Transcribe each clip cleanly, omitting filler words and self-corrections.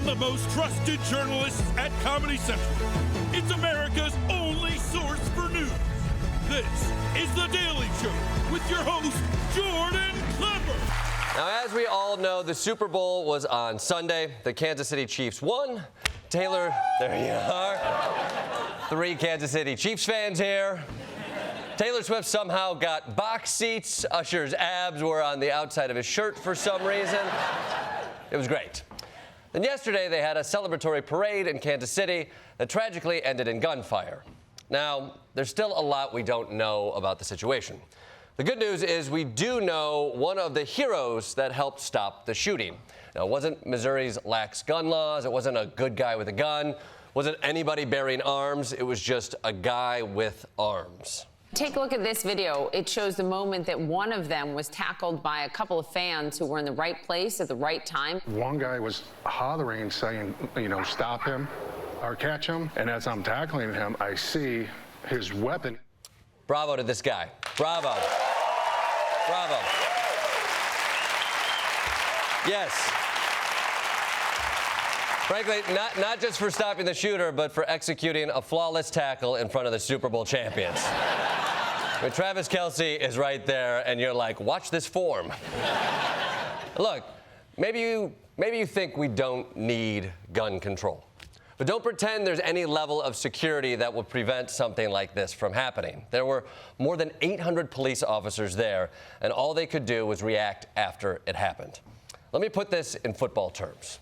from the most trusted journalists at Comedy Central. It's America's only source for news. This is The Daily Show with your host, Jordan Klepper. Now, as we all know, the Super Bowl was on Sunday. The Kansas City Chiefs won. Taylor, there you are. 3 Kansas City Chiefs fans here. Taylor Swift somehow got box seats. Usher's abs were on the outside of his shirt for some reason. It was great. Then yesterday, they had a celebratory parade in Kansas City that tragically ended in gunfire. Now, there's still a lot we don't know about the situation. The good news is we do know one of the heroes that helped stop the shooting. Now, it wasn't Missouri's lax gun laws. It wasn't a good guy with a gun. It wasn't anybody bearing arms. It was just a guy with arms. Take a look at this video. It shows the moment that one of them was tackled by a couple of fans who were in the right place at the right time. One guy was hollering, saying, stop him or catch him. And as I'm tackling him, I see his weapon. Bravo to this guy. Bravo. Bravo. Yes. Frankly, not just for stopping the shooter, but for executing a flawless tackle in front of the Super Bowl champions. When Travis Kelce is right there, and you're like, watch this form. Look, maybe you think we don't need gun control. But don't pretend there's any level of security that will prevent something like this from happening. There were more than 800 police officers there, and all they could do was react after it happened. Let me put this in football terms.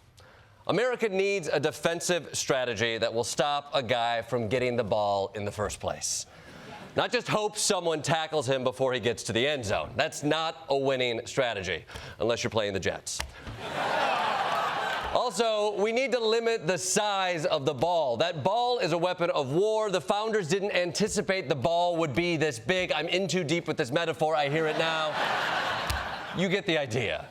America needs a defensive strategy that will stop a guy from getting the ball in the first place. Not just hope someone tackles him before he gets to the end zone. That's not a winning strategy, unless you're playing the Jets. Also, we need to limit the size of the ball. That ball is a weapon of war. The founders didn't anticipate the ball would be this big. I'm in too deep with this metaphor. I hear it now. You get the idea.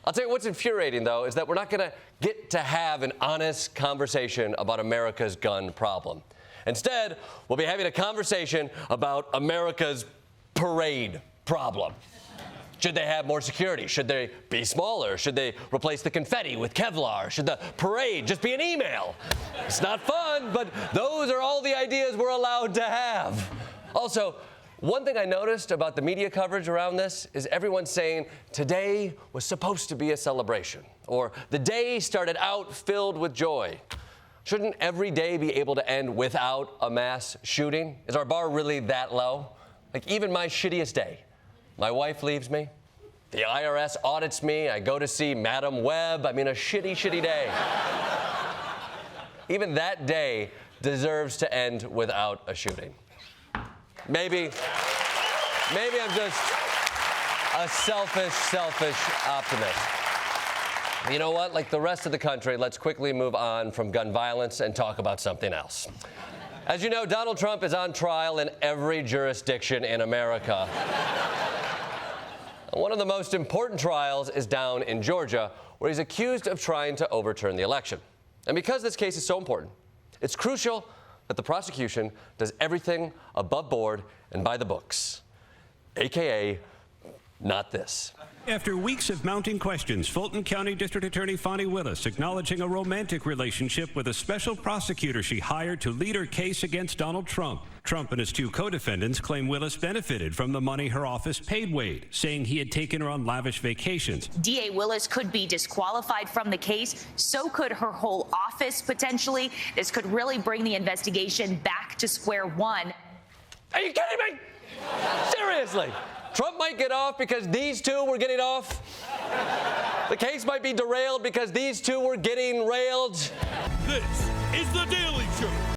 I'll tell you what's infuriating, though, is that we're not going to get to have an honest conversation about America's gun problem. Instead, we'll be having a conversation about America's parade problem. Should they have more security? Should they be smaller? Should they replace the confetti with Kevlar? Should the parade just be an email? It's not fun, but those are all the ideas we're allowed to have. Also, one thing I noticed about the media coverage around this is everyone saying today was supposed to be a celebration, or the day started out filled with joy. Shouldn't every day be able to end without a mass shooting? Is our bar really that low? Like, even my shittiest day. My wife leaves me. The IRS audits me. I go to see Madam Web. I mean, a shitty, shitty day. Even that day deserves to end without a shooting. Maybe I'm just a selfish optimist. You know what? Like the rest of the country, let's quickly move on from gun violence and talk about something else. As you know, Donald Trump is on trial in every jurisdiction in America. One of the most important trials is down in Georgia, where he's accused of trying to overturn the election. And because this case is so important, it's crucial that the prosecution does everything above board and by the books, a.k.a. not this. After weeks of mounting questions, Fulton County District Attorney Fonnie Willis acknowledging a romantic relationship with a special prosecutor she hired to lead her case against Donald Trump. Trump and his 2 co-defendants claim Willis benefited from the money her office paid Wade, saying he had taken her on lavish vacations. DA Willis could be disqualified from the case. So could her whole office, potentially. This could really bring the investigation back to square one. Are you kidding me? Seriously? Trump might get off because these 2 were getting off. The case might be derailed because these 2 were getting railed. This is The Daily Show.